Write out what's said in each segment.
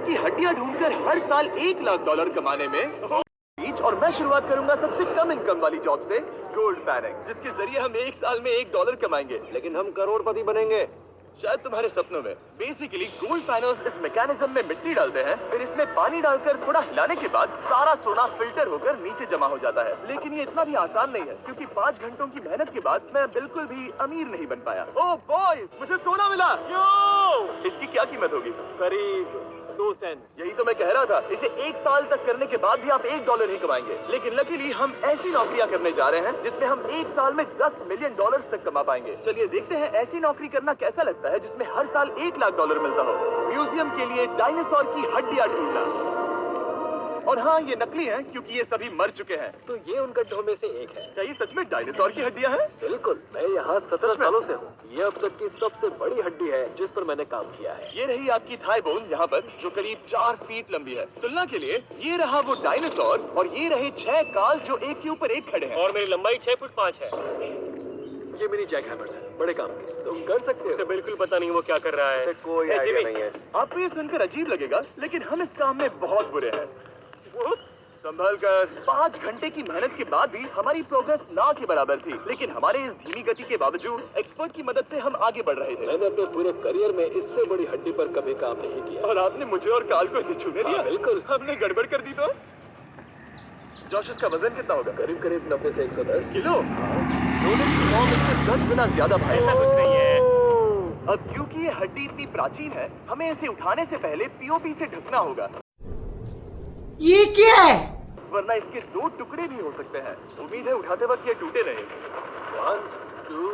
की हड्डियां ढूंढकर हर साल $1 लाख कमाने में। और मैं शुरुआत करूंगा सबसे कम इनकम वाली जॉब से, गोल्ड पैनिंग, जिसके जरिए हम 1 साल में $1 कमाएंगे, लेकिन हम करोड़पति बनेंगे शायद तुम्हारे सपनों में। बेसिकली गोल्ड पैनर्स इस मैकेनिज्म में मिट्टी डालते हैं, फिर इसमें पानी डालकर थोड़ा हिलाने के बाद सारा सोना फिल्टर होकर नीचे जमा हो जाता है। लेकिन ये इतना भी आसान नहीं है, क्योंकि 5 घंटों की मेहनत के बाद मैं बिल्कुल भी अमीर नहीं बन पाया। ओह बॉयज, मुझे सोना मिला। इसकी क्या कीमत होगी? करीब 2 सेंट। यही तो मैं कह रहा था, इसे 1 साल तक करने के बाद भी आप $1 ही कमाएंगे। लेकिन लकीली हम ऐसी नौकरियां करने जा रहे हैं जिसमें हम 1 साल में $10 मिलियन तक कमा पाएंगे। चलिए देखते हैं ऐसी नौकरी करना कैसा लगता है जिसमें हर साल $1 लाख मिलता हो। म्यूजियम के लिए डायनासोर की हड्डियां ढूंढना। और हाँ, ये नकली हैं क्योंकि ये सभी मर चुके हैं। तो ये उन गड्ढों में से एक है। क्या ये सच में डायनासोर की हड्डियां हैं? बिल्कुल, मैं यहाँ 17 सालों से हूँ। ये अब तक की सबसे बड़ी हड्डी है जिस पर मैंने काम किया है। ये रही आपकी थाई बोन यहाँ पर, जो करीब 4 फीट लंबी है। तुलना के लिए ये रहा वो डायनासोर और ये रहे 6 काल जो एक के ऊपर एक खड़े हैं। और मेरी लंबाई 6 फुट 5 है। ये मेरी जैक हैमर्स है, बड़े काम के। तुम कर सकते हो। उसे बिल्कुल पता नहीं वो क्या कर रहा है। कोई आइडिया नहीं है। आपको ये सुनकर अजीब लगेगा, लेकिन हम इस काम में बहुत बुरे हैं। संभल कर। 5 घंटे की मेहनत के बाद भी हमारी प्रोग्रेस ना के बराबर थी, लेकिन हमारे इस धीमी गति के बावजूद एक्सपर्ट की मदद से हम आगे बढ़ रहे थे। मैंने अपने पूरे करियर में इससे बड़ी हड्डी पर कभी काम नहीं किया। और आपने मुझे और काल को इसे छूने दिया? बिल्कुल। हमने गड़बड़ कर दी तो? जोश, इसका वजन कितना होगा? करीब 90 से 110 किलो। रोलर की फॉर्म इससे 10 गुना ज्यादा भारी। ऐसा कुछ नहीं है। अब क्योंकि ये हड्डी इतनी प्राचीन है, हमें इसे उठाने से पहले पीओपी से ढकना होगा। ये क्या है? वरना इसके 2 टुकड़े भी हो सकते हैं। उम्मीद है उठाते वक्त ये टूटे नहीं। 1 2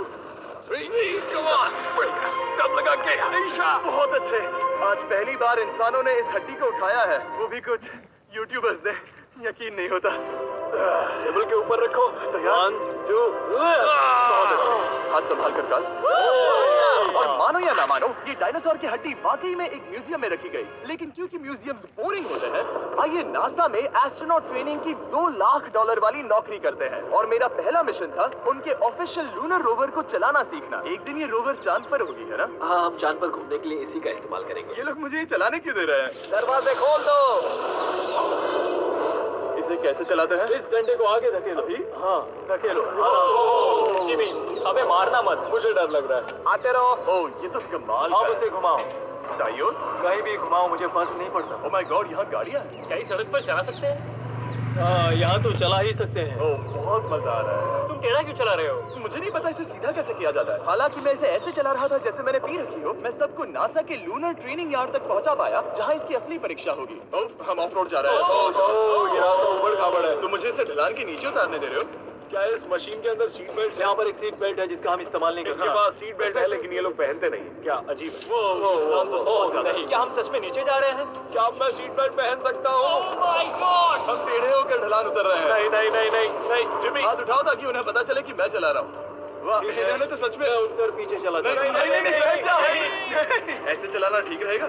3 come on, दम लगा के। बहुत अच्छे। आज पहली बार इंसानों ने इस हड्डी को उठाया है, वो भी कुछ यूट्यूबर्स ने। यकीन नहीं होता। टेबल के ऊपर रखो। 1 2 बहुत अच्छे। हाथ संभाल कर काल। और मानो या ना मानो, ये डायनासोर की हड्डी वाकई में एक म्यूजियम में रखी गई। लेकिन क्योंकि म्यूजियम्स बोरिंग होते हैं, आइए नासा में एस्ट्रोनॉट ट्रेनिंग की $2 लाख वाली नौकरी करते हैं। और मेरा पहला मिशन था उनके ऑफिशियल लूनर रोवर को चलाना सीखना। एक दिन ये रोवर चांद पर होगी, है ना? हाँ, हम चांद पर घूमने के लिए इसी का इस्तेमाल करेंगे। ये लोग मुझे ये चलाने क्यों दे रहे हैं? दरवाजे खोल दो। इसे कैसे चलाते हैं? इस डंडे को आगे धकेलो। अभी? हाँ, धकेलो। जिमी, अबे मारना मत, मुझे डर लग रहा है। आते रहो। ओह, ये तो कमाल है। अब उसे घुमाओ। दाईं ओर? कहीं भी घुमाओ, मुझे फर्क नहीं पड़ता। ओह माय गॉड, यहाँ गाड़ियाँ हैं। क्या इस सड़क पर चला सकते हैं? यहाँ तो चला ही सकते हैं। ओह, बहुत मजा आ रहा है। तुम टेढ़ा क्यों चला रहे हो? मुझे नहीं पता इसे सीधा कैसे किया जाता है। हालांकि मैं इसे ऐसे चला रहा था जैसे मैंने पी रखी हो। मैं सबको नासा के लूनर ट्रेनिंग यार्ड तक पहुंचा पाया, जहां इसकी असली परीक्षा होगी। ओह, हम ऑफ रोड जा रहे हैं। ये रास्ता ऊबड़ खाबड़ है। तुम मुझे इसे ढलान के नीचे उतारने दे रहे हो? क्या इस मशीन के अंदर सीट बेल्ट? यहाँ पर एक सीट बेल्ट है जिसका हम इस्तेमाल नहीं करते। इनके पास सीट बेल्ट है, लेकिन ये लोग पहनते नहीं। क्या अजीब है। नहीं, क्या हम सच में नीचे जा रहे हैं? क्या अब मैं सीट बेल्ट पहन सकता हूँ? हम टेढ़े होकर ढलान उतर रहे हैं। नहीं, जिमी, हाथ उठाओ ताकि उन्हें पता चले कि मैं चला रहा हूँ। वाह, इन्होंने तो सच में उठकर पीछे चला। नहीं, ऐसे चलाना ठीक रहेगा?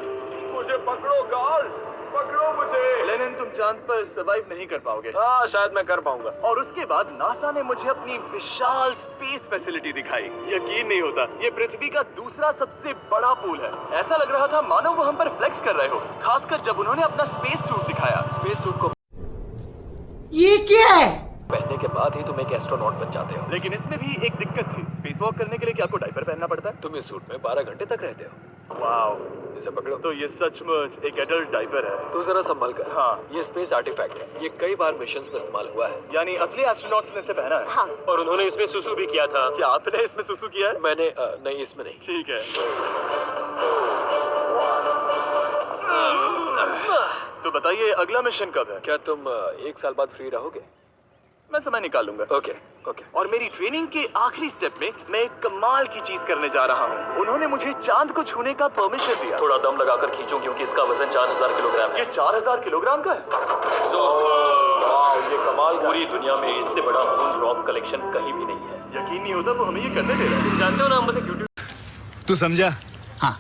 मुझे पकड़ो कार्ल, पकड़ो मुझे। लेनिन, तुम चांद पर सर्वाइव नहीं कर पाओगे। हाँ, शायद मैं कर पाऊंगा। और उसके बाद नासा ने मुझे अपनी विशाल स्पेस फैसिलिटी दिखाई। यकीन नहीं होता, ये पृथ्वी का दूसरा सबसे बड़ा पूल है। ऐसा लग रहा था मानो वो हम पर फ्लेक्स कर रहे हो, खासकर जब उन्होंने अपना स्पेस सूट दिखाया। स्पेस सूट को ये क्या है? पहनने के बाद ही तुम एक एस्ट्रोनॉट बन जाते हो। लेकिन इसमें भी एक दिक्कत थी। स्पेस वॉक करने के लिए क्या आपको डायपर पहनना पड़ता है? तुम इस सूट में 12 घंटे तक रहते हो। वाओ, इसे पकड़ो। तो ये सचमुच एक एडल्ट डायपर है। तो जरा संभल कर। हाँ, ये स्पेस आर्टिफैक्ट है। ये कई बार मिशंस में इस्तेमाल हुआ है। यानी असली एस्ट्रोनॉट्स ने इसे पहना है? हाँ। और उन्होंने इसमें सुसु भी किया था। क्या आपने इसमें सुसु किया है? मैंने नहीं, इसमें नहीं। ठीक है। तो बताइए, अगला मिशन कब है? क्या तुम 1 साल बाद फ्री रहोगे? मैं समय निकाल लूंगा। ओके। और मेरी ट्रेनिंग के आखिरी स्टेप में मैं एक कमाल की चीज करने जा रहा हूँ। उन्होंने मुझे चांद को छूने का परमिशन दिया। थोड़ा दम लगाकर खींचो, क्योंकि इसका वजन 4000 किलोग्राम है। ये 4000 किलोग्राम का है? ये कमाल। पूरी दुनिया में इससे बड़ा मून रॉक कलेक्शन कहीं भी नहीं है। यकीन नहीं होता वो हमें ये करने दे रहा है। तुम जानते हो ना, हम बस एक यूट्यूब। तू समझा? हाँ।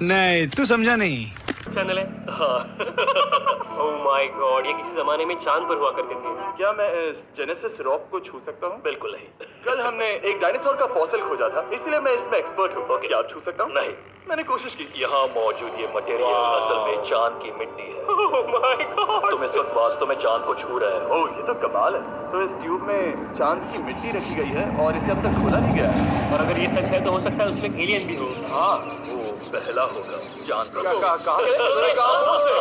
नहीं, तू समझा नहीं। चैनल है। हाँ। ओह माय गॉड, ये किसी जमाने में चांद पर हुआ करती थी। क्या मैं इस जेनेसिस रॉक को छू सकता हूँ? बिल्कुल नहीं। कल हमने एक डायनासोर का फॉसिल खोजा था, इसलिए मैं इसमें एक्सपर्ट हूँ। क्या आप छू सकता हूँ? नहीं। मैंने कोशिश की। यहाँ मौजूद ये मटेरियल असल में चांद की मिट्टी है। ओह माय गॉड, तुम इस वक्त वास्तव में चांद को छू रहे हो। ओह ये तो कमाल है। तो इस ट्यूब में चांद की मिट्टी रखी गई है और इसे अब तक खोला नहीं गया है। और अगर ये सच है तो हो सकता है उसमें एलियन भी हो। हाँ, वो पहला होगा चांद का।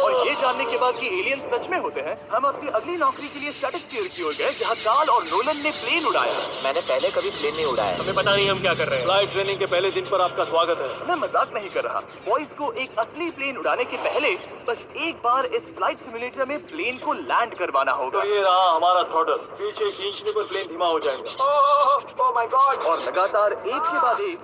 और ये जानने के बाद कि एलियन सच में होते हैं, हम अपनी अगली नौकरी के लिए स्ट्रेटजियर की ओर गए, जहाँ कार्ल और नोलन ने प्लेन उड़ाया। मैंने पहले कभी प्लेन नहीं उड़ाया। हमें पता नहीं हम क्या कर रहे हैं। फ्लाइट ट्रेनिंग के पहले दिन पर आपका स्वागत है। मैं मजाक नहीं कर रहा। बॉयज को एक असली प्लेन उड़ाने के पहले बस एक बार इस फ्लाइट सिमुलेटर में प्लेन को लैंड करवाना होगा। तो ये रहा हमारा थ्रॉटल। पीछे खींचने पर प्लेन धीमा हो जाएगा। Oh my God. और लगातार एक के बाद एक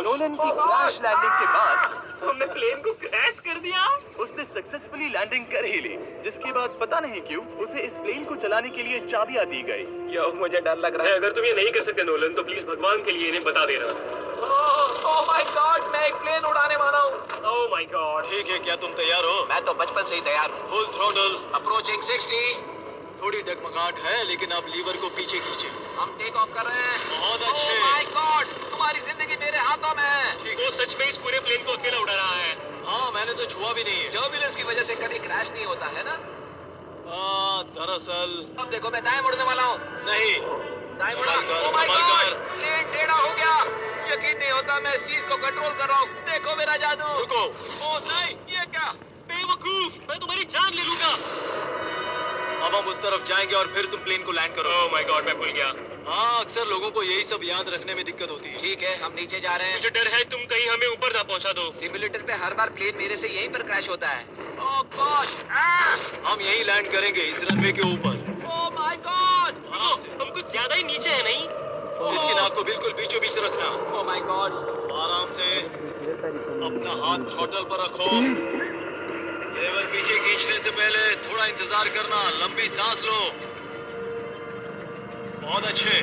नोलन की क्रैश लैंडिंग के बाद हमने प्लेन को क्रैश कर दिया। उसने सक्सेसफुली लैंडिंग कर ही ली, जिसके बाद पता नहीं क्यों उसे इस प्लेन को चलाने के लिए चाबियां दी गई। क्या मुझे डर लग रहा है। अगर तुम ये नहीं कर सकते नोलन तो प्लीज भगवान के लिए इन्हें बता देना। ओह माय गॉड, मैं एक प्लेन उड़ाने वाला हूँ। Oh my God. ठीक है, क्या तुम तैयार हो? मैं तो बचपन से ही तैयार हूँ। Full throttle, approaching 60। थोड़ी डगमगाहट है, लेकिन आप लीवर को पीछे खींचे। हम टेक ऑफ कर रहे हैं। बहुत अच्छे। ओह माय गॉड, तुम्हारी जिंदगी मेरे हाथों में है। ठीक है, सच में इस पूरे प्लेन को अकेला उड़ा रहा है। हाँ, मैंने तो छुआ भी नहीं है। टर्बुलेंस की वजह से कभी क्रैश नहीं होता है ना? दरअसल अब देखो, मैं दाएं मुड़ने वाला हूँ। नहीं, दाएं मुड़ा। ओह माय गॉड, प्लेन टेढ़ा हो गया। यकीन नहीं होता मैं इस चीज को कंट्रोल कर रहा हूँ। देखो मेरा जादू। रुको। ओह नहीं, ये क्या? बेवकूफ, मैं तुम्हारी जान ले लूंगा। अब हम उस तरफ जाएंगे और फिर तुम प्लेन को लैंड करो। ओह माय गॉड, मैं भूल गया। हाँ, अक्सर लोगों को यही सब याद रखने में दिक्कत होती है। ठीक है, हम नीचे जा रहे हैं। मुझे डर है तुम कहीं हमें ऊपर ना पहुंचा दो। सिमुलेटर पे हर बार प्लेन मेरे से यहीं पर क्रैश होता है। ओह गॉड, हम यहीं लैंड करेंगे, इस रनवे के ऊपर। ओह माय गॉड, हम कुछ ज्यादा ही नीचे है नहीं? इसकी नाक को बिल्कुल बीचों बीच रखना। ओह माय गॉड, आराम से अपना हाथ थ्रॉटल पर रखो। लेवल पीछे खींचने से पहले थोड़ा इंतजार करना, लंबी सांस लो। बहुत अच्छे,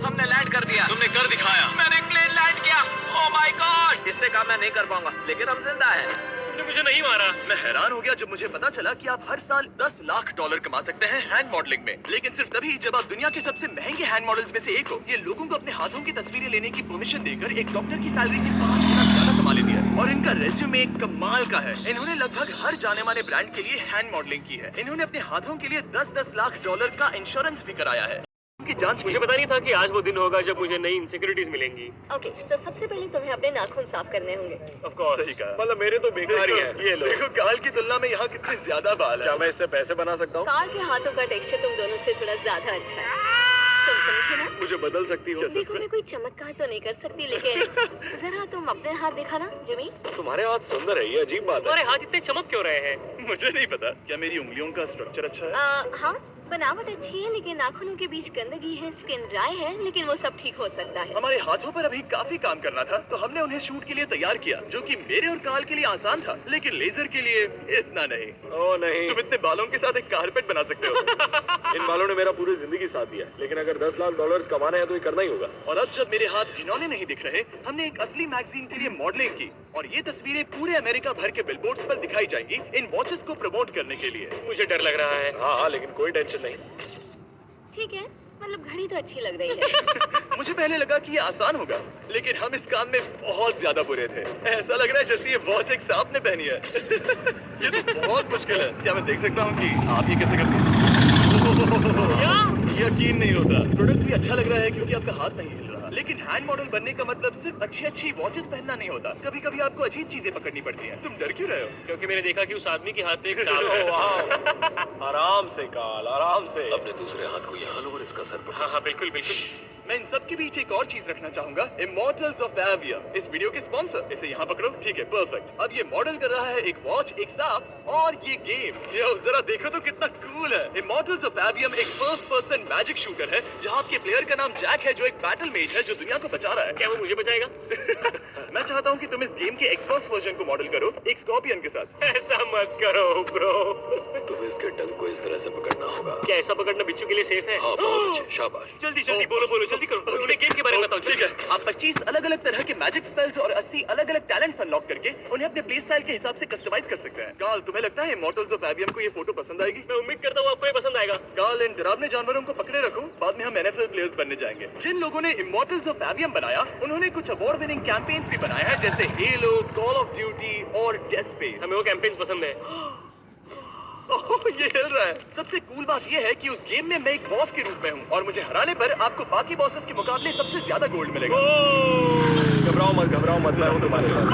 हमने लैंड कर दिया। तुमने कर दिखाया। मैंने प्लेन लैंड किया। ओह माय गॉड, इससे काम मैं नहीं कर पाऊंगा, लेकिन हम जिंदा हैं। तुमने मुझे नहीं मारा। मैं हैरान हो गया जब मुझे पता चला कि आप हर साल 10 लाख डॉलर कमा सकते हैं हैंड मॉडलिंग में, लेकिन सिर्फ तभी जब आप दुनिया के सबसे महंगे हैंड मॉडल्स में से एक हो। ये लोगों को अपने हाथों की तस्वीरें लेने की परमिशन देकर एक डॉक्टर की सैलरी से 5 गुना ज्यादा कमा लेती है। और इनका रेज्यूमे एक कमाल का है। इन्होंने लगभग हर जाने माने ब्रांड के लिए हैंड मॉडलिंग की है। इन्होंने अपने हाथों के लिए 10-10 लाख डॉलर का इंश्योरेंस भी कराया है। उनकी जांच मुझे पता नहीं था कि आज वो दिन होगा जब मुझे नई इनसिक्योरिटीज मिलेंगी। ओके, तो सबसे पहले तुम्हें अपने नाखून साफ करने होंगे। Of course. सही कहा। मतलब मेरे तो बेकार ही हैं। ये लो। देखो काल की तुलना में यहाँ कितने ज्यादा बाल है। क्या मैं इससे पैसे बना सकता हूँ? कार के हाथों का टेक्सचर तुम दोनों से थोड़ा ज्यादा अच्छा है, तुम समझे ना? मुझे बदल सकती हो? देखो, मैं कोई चमत्कार तो नहीं कर सकती, लेकिन जरा तुम अपने हाथ दिखाना जिमी। तुम्हारे हाथ सुंदर है, ये अजीब बात है। तुम्हारे हाथ इतने चमक क्यों रहे हैं? मुझे नहीं पता। क्या मेरी उंगलियों का स्ट्रक्चर अच्छा है? हाँ, बनावट अच्छी है, लेकिन नाखूनों के बीच गंदगी है, स्किन ड्राई है, लेकिन वो सब ठीक हो सकता है। हमारे हाथों पर अभी काफी काम करना था, तो हमने उन्हें शूट के लिए तैयार किया, जो कि मेरे और काल के लिए आसान था, लेकिन लेजर के लिए इतना नहीं। ओह नहीं। तुम इतने बालों के साथ एक कारपेट बना सकते हो। इन बालों ने मेरा पूरी जिंदगी साथ दिया, लेकिन अगर 10 लाख डॉलर कमाने हैं तो ये करना ही होगा। और अब जब मेरे हाथ घिनौने नहीं दिख रहे, हमने एक असली मैगजीन के लिए मॉडलिंग की, और ये तस्वीरें पूरे अमेरिका भर के बिलबोर्ड्स पर दिखाई जाएंगी इन वॉचेस को प्रमोट करने के लिए। मुझे डर लग रहा है। हाँ, लेकिन कोई टेंशन नहीं। ठीक है, मतलब घड़ी तो अच्छी लग रही है। मुझे पहले लगा कि ये आसान होगा, लेकिन हम इस काम में बहुत ज्यादा बुरे थे। ऐसा लग रहा है जैसे ये वॉच एक सांप ने पहनी है। ये तो बहुत मुश्किल है। क्या मैं देख सकता हूँ कि आप ये कैसे करते हैं? यकीन नहीं होता। प्रोडक्ट भी अच्छा लग रहा है क्योंकि आपका हाथ नहीं हिल रहा, लेकिन हैंड मॉडल बनने का मतलब सिर्फ अच्छी वॉचेस पहनना नहीं होता। कभी कभी आपको अजीब चीजें पकड़नी पड़ती हैं। तुम डर क्यों रहे हो? क्योंकि मैंने देखा कि उस आदमी के हाथ में एक सांप है। आराम से काल, आराम से। अपने दूसरे हाथ को यहाँ लो और इसका सर पकड़ो। हाँ हाँ, बिल्कुल बिल्कुल। मैं इन सब के बीच एक और चीज रखना चाहूंगा, इमॉर्टल्स ऑफ एविया, इस वीडियो के स्पॉन्सर। इसे यहाँ पकड़ो। ठीक है, परफेक्ट। अब ये मॉडल कर रहा है एक वॉच, एक सांप और ये गेम। यो जरा देखो तो कितना कूल है। इमॉर्टल्स ऑफ एवियम एक फर्स्ट पर्सन मैजिक शूटर है, जहाँ आपके प्लेयर का नाम जैक है, जो एक बैटल मेज है जो दुनिया को बचा रहा है। क्या वो मुझे बचाएगा? मैं चाहता हूँ कि तुम इस गेम के एक्सबॉक्स वर्जन को मॉडल करो, एक स्कॉर्पियन के साथ। ऐसा मत करो ब्रो। तुम्हें इसके डंक को इस तरह से पकड़ना होगा। क्या ऐसा पकड़ना बिच्छू के लिए सेफ है? हाँ, बहुत अच्छे, शाबाश। जल्दी जल्दी बोलो बोलो जल्दी करो, उन्हें गेम के बारे में बताओ। ठीक है, आप 25 अलग अलग तरह के मैजिक स्पेल्स और 80 अलग अलग टैलेंट्स अनलॉक करके उन्हें अपने प्ले स्टाइल के हिसाब से कस्टमाइज कर सकते हैं। कार्ल, तुम्हें लगता है इमॉर्टल्स ऑफ एवियम को ये फोटो पसंद आएगी? मैं उम्मीद करता हूँ आपको ये पसंद आएगा। कार्ल, इन डरावने जानवरों को पकड़े रखो, बाद में हम NFL प्लेयर्स बनने जाएंगे। जिन लोगों ने इमॉर्टल्स ऑफ एवियम बनाया, उन्होंने कुछ अवार्ड विनिंग कैंपेन्स भी बनाए हैं, जैसे हेलो, कॉल ऑफ ड्यूटी और डेड स्पेस। हमें वो कैंपेन्स पसंद है। ओह, ये हिल रहा है। सबसे कूल बात ये है कि उस गेम में मैं एक बॉस के रूप में हूँ और मुझे हराने पर आपको बाकी बॉसेस के मुकाबले सबसे ज्यादा गोल्ड मिलेगा। घबराओ मत, मैं हूँ तुम्हारे साथ।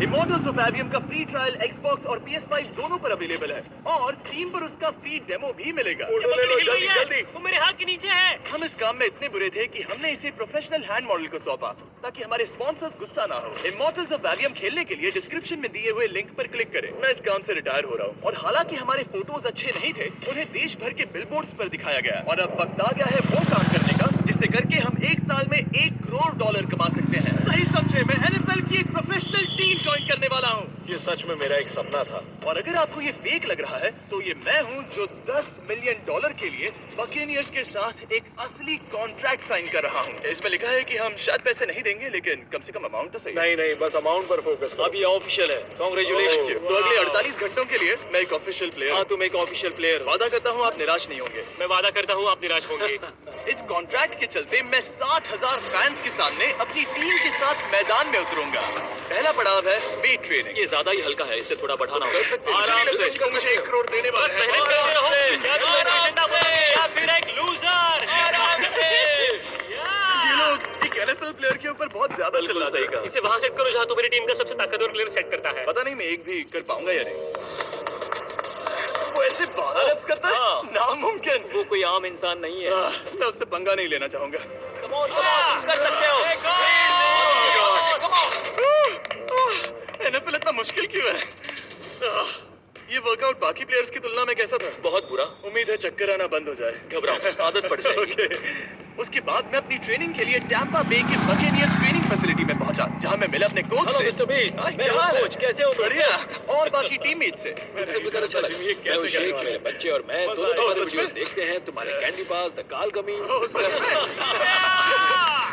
इमॉर्टल्स ऑफ एवियम का फ्री ट्रायल Xbox और PS5 दोनों पर अवेलेबल है और Steam पर उसका फ्री डेमो भी मिलेगा। जल्दी, वो मेरे हाथ के नीचे है। हम इस काम में इतने बुरे थे कि हमने इसे प्रोफेशनल हैंड मॉडल को सौंपा ताकि हमारे स्पॉन्सर्स गुस्सा ना हो। इमॉर्टल्स ऑफ एवियम खेलने के लिए डिस्क्रिप्शन में दिए हुए लिंक पर क्लिक करें। मैं इस काम से रिटायर हो रहा हूँ और हालांकि हमारे फोटोज अच्छे नहीं थे, उन्हें देश भर के बिलबोर्ड्स पर दिखाया गया और अब वक्त आ गया है वो काम करने का जिससे करके हम एक साल में $1 करोड़ कमा सकते हैं। सही समझे, मैं NFL की एक प्रोफेशनल टीम ज्वाइन करने वाला हूँ। ये सच में मेरा एक सपना था। और अगर आपको ये फेक लग रहा है तो ये मैं हूँ जो $10 मिलियन के लिए बकेनियर्स के साथ एक असली कॉन्ट्रैक्ट साइन कर रहा हूँ। इसमें लिखा है कि हम शायद पैसे नहीं देंगे, लेकिन कम से कम अमाउंट तो सही। नहीं, बस अमाउंट पर फोकस करो। अब ये ऑफिशियल है। कांग्रेचुलेशन। तो अगले 48 घंटों के लिए मैं एक ऑफिशियल प्लेयर। हाँ, तुम एक ऑफिशियल प्लेयर। वादा करता हूँ आप निराश नहीं होंगे। मैं वादा करता हूँ आप निराश होंगे। इस कॉन्ट्रैक्ट के चलते मैं 60,000 फैंस के सामने अपनी टीम के साथ मैदान में उतरूंगा। पहला पड़ाव है वेट ट्रेनिंग। ये ज्यादा ही हल्का है, इसे थोड़ा बढ़ाना होगा। मुझे नहीं लगता कि वो मुझे 1 करोड़ देने वाला है। ये लोग एक NFL प्लेयर के ऊपर बहुत ज्यादा चिल्ला सही कहा। इसे वहाँ सेट करो जहाँ तुम्हारी टीम का सबसे ताकतवर प्लेयर सेट करता है। पता नहीं मैं एक भी कर पाऊंगा या नहीं। वो ऐसे 12 reps करता है? नामुमकिन। वो कोई आम इंसान नहीं है। मैं उससे पंगा नहीं लेना चाहूंगा। कर सकते हो। NFL इतना मुश्किल क्यों है? ये वर्कआउट बाकी प्लेयर्स की तुलना में कैसा था? बहुत बुरा। उम्मीद है चक्कर आना बंद हो जाए। घबराओ, आदत पड़ जाएगी। Okay. उसके बाद मैं अपनी ट्रेनिंग के लिए टैम्पा बे के बकेनियर्स ट्रेनिंग फैसिलिटी में पहुंचा, जहां मैं मिला अपने कोच से। मिस्टर बीस्ट, मैं क्या हाल है? कोच, कैसे हो? बढ़िया। और बाकी टीममेट से। मुझे बहुत अच्छा लगा। ये कैसे शेख, मेरे बच्चे और मैं बस दोनों आए। तुम्हारे सच में? वीडियोस देखते हैं, तुम्हारे कैंडी बाल, तकाल कमी। सच में?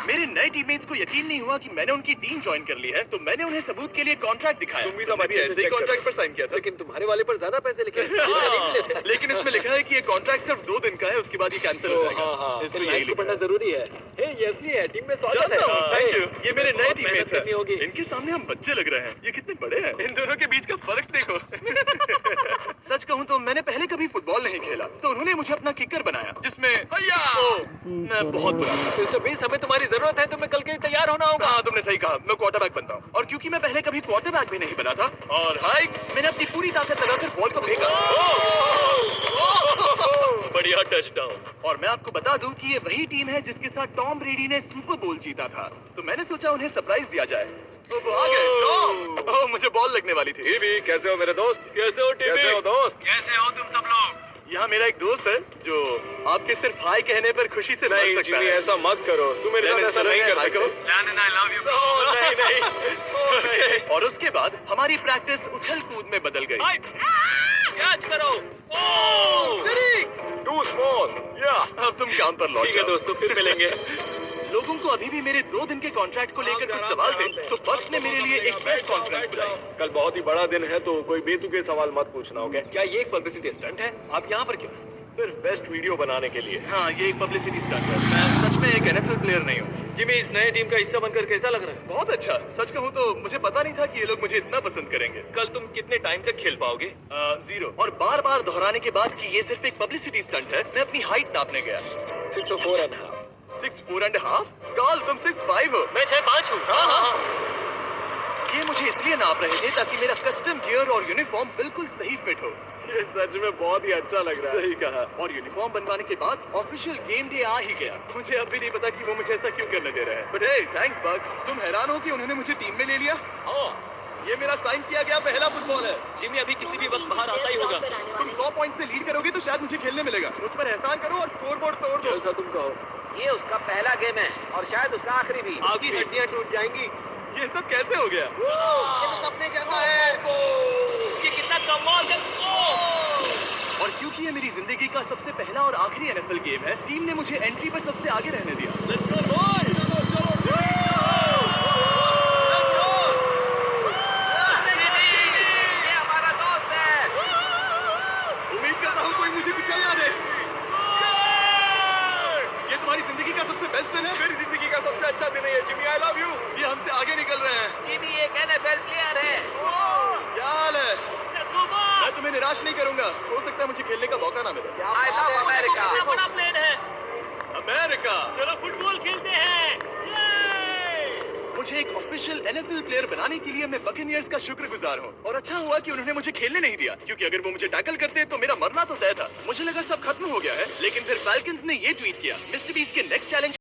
मेरे नए टीममेट्स को यकीन नहीं हुआ कि मैंने उनकी टीम ज्वाइन कर ली है, तो मैंने उन्हें सबूत के लिए कॉन्ट्रैक्ट दिखाया। तुम भी सब अच्छे से ऐसे check कॉन्ट्रैक्ट पर साइन किया था। लेकिन तुम्हारे वाले पर ज्यादा पैसे लिखे हैं। लेकिन इसमें लिखा है कि ये कॉन्ट्रैक्ट सिर्फ 2 दिन का है, उसके बाद ये कैंसिल हो जाएगा। हाँ, इसमें मैच यही को लिखा पढ़ना है। जरूरी है। ये असली है, टीम में स्वागत है। Thank you. ये मेरे नए बहुत मेहनत टीममेट्स करनी होगी। हैं। इनके सामने हम बच्चे लग रहे हैं। ये कितने बड़े हैं। इन दोनों के बीच का फर्क देखो। सच कहूँ तो मैंने पहले कभी फुटबॉल नहीं खेला, तो उन्होंने मुझे अपना किकर बनाया, जिसमें मैं बहुत बुरा था। मिस्टर बीस्ट, हमें तुम्हारी जरूरत है, तुम्हें कल के लिए तैयार होना होगा। हाँ, तुमने सही कहा। मैं क्वार्टरबैक बनता हूँ और क्योंकि मैं पहले कभी क्वार्टरबैक भी नहीं बना था और मैंने अपनी पूरी ताकत लगाकर बॉल को फेंका। बढ़िया टचडाउन। और मैं आपको बता दूं कि ये वही टीम है जिसके साथ टॉम ब्रेडी ने सुपर बोल जीता था, तो मैंने सोचा उन्हें सरप्राइज दिया जाए। तो वो आ गए। टॉम! ओह, मुझे बॉल लगने वाली थी। टीवी, कैसे हो मेरे दोस्त? कैसे हो टीवी? कैसे हो दोस्त? कैसे हो तुम सब लोग? यहाँ मेरा एक दोस्त है जो आपके सिर्फ हाय कहने पर खुशी से नहीं मर सकता जिमी, है। ऐसा मत करो। तुम मेरे साथ ऐसा नहीं कर हाय सकते। कहो। Landon, I love you. नहीं। और उसके बाद हमारी प्रैक्टिस उछल कूद में बदल गई। कैच करो। Too small. या अब तुम काम पर लौट ठीक है जाओ। दोस्तों, फिर मिलेंगे। लोगों को अभी भी मेरे 2 दिन के कॉन्ट्रैक्ट को लेकर कुछ सवाल थे, तो बक्स ने मेरे लिए एक प्रेस कॉन्फ्रेंस बुलाई। कल बहुत ही बड़ा दिन है, तो कोई बेतुके सवाल मत पूछना, ओके? क्या ये एक पब्लिसिटी स्टंट है? आप यहाँ पर क्यों? सिर्फ बेस्ट वीडियो बनाने के लिए। हाँ, ये एक पब्लिसिटी स्टंट है। मैं सच में एक NFL प्लेयर नहीं हूँ। जिमी, इस नए टीम का हिस्सा बनकर कैसा लग रहा है? बहुत अच्छा। सच कहूँ तो मुझे पता नहीं था कि ये लोग मुझे इतना पसंद करेंगे। कल तुम कितने टाइम तक खेल पाओगे? 0। और बार बार दोहराने के बाद कि ये सिर्फ एक पब्लिसिटी स्टंट है, मैं अपनी हाइट नापने गया। 6'4.5". 6'4.5"? कार्ल, तुम 6'5" हो। मैं 6'5" हूँ। हाँ। ये मुझे इसलिए नाप रहे थे ताकि मेरा कस्टम गियर और यूनिफॉर्म बिल्कुल सही फिट हो। ये सच में बहुत ही अच्छा लग रहा है। सही कहा। और यूनिफॉर्म बनवाने के बाद ऑफिशियल गेम डे आ ही गया। मुझे अब भी नहीं पता कि वो मुझे ऐसा क्यों करने दे रहे हैं। But hey, thanks bugs. तुम हैरान हो कि उन्होंने मुझे टीम में ले लिया? हाँ, ये मेरा साइन किया गया पहला फुटबॉल है। जिमी अभी किसी भी वक्त बाहर आता ही होगा। तुम 100 पॉइंट से लीड करोगे तो शायद मुझे खेलने मिलेगा। मुझ पर एहसान करो और स्कोरबोर्ड तोड़ दो। जैसा तुम कहो। ये उसका पहला गेम है और शायद उसका आखिरी भी। आगे हड्डियां टूट जाएंगी। ये सब कैसे हो गया? ये तो सपने जैसा है। ये कितना कमाल का स्कोर! और और क्योंकि ये मेरी जिंदगी का सबसे पहला और आखिरी एनएफएल गेम है, टीम ने मुझे एंट्री पर सबसे आगे रहने दिया। Let's go, boys! ये हमारा दोस्त है। उम्मीद करता हूँ कोई मुझे कुचल ना दे। ये तुम्हारी जिंदगी का सबसे बेस्ट दिन है। मेरी जिंदगी का सबसे अच्छा दिन है ये, जिमी। I love you. ये हमसे आगे निकल रहे हैं। जिमी एक NFL प्लेयर है। क्या हाल है? मैं तुम्हें निराश नहीं करूंगा। हो सकता है मुझे खेलने का मौका ना मिले। I love America. बड़ा प्लेन है। अमेरिका। चलो फुटबॉल खेलते हैं। मुझे एक ऑफिशियल एनएफएल प्लेयर बनाने के लिए मैं बकेनियर्स का शुक्रगुजार हूँ। और अच्छा हुआ कि उन्होंने मुझे खेलने नहीं दिया, क्योंकि अगर वो मुझे टैकल करते तो मेरा मरना तो तय था। मुझे लगा सब खत्म हो गया है, लेकिन फिर फैल्कन्स ने ये ट्वीट किया, मिस्टर बीस्ट के नेक्स्ट चैलेंज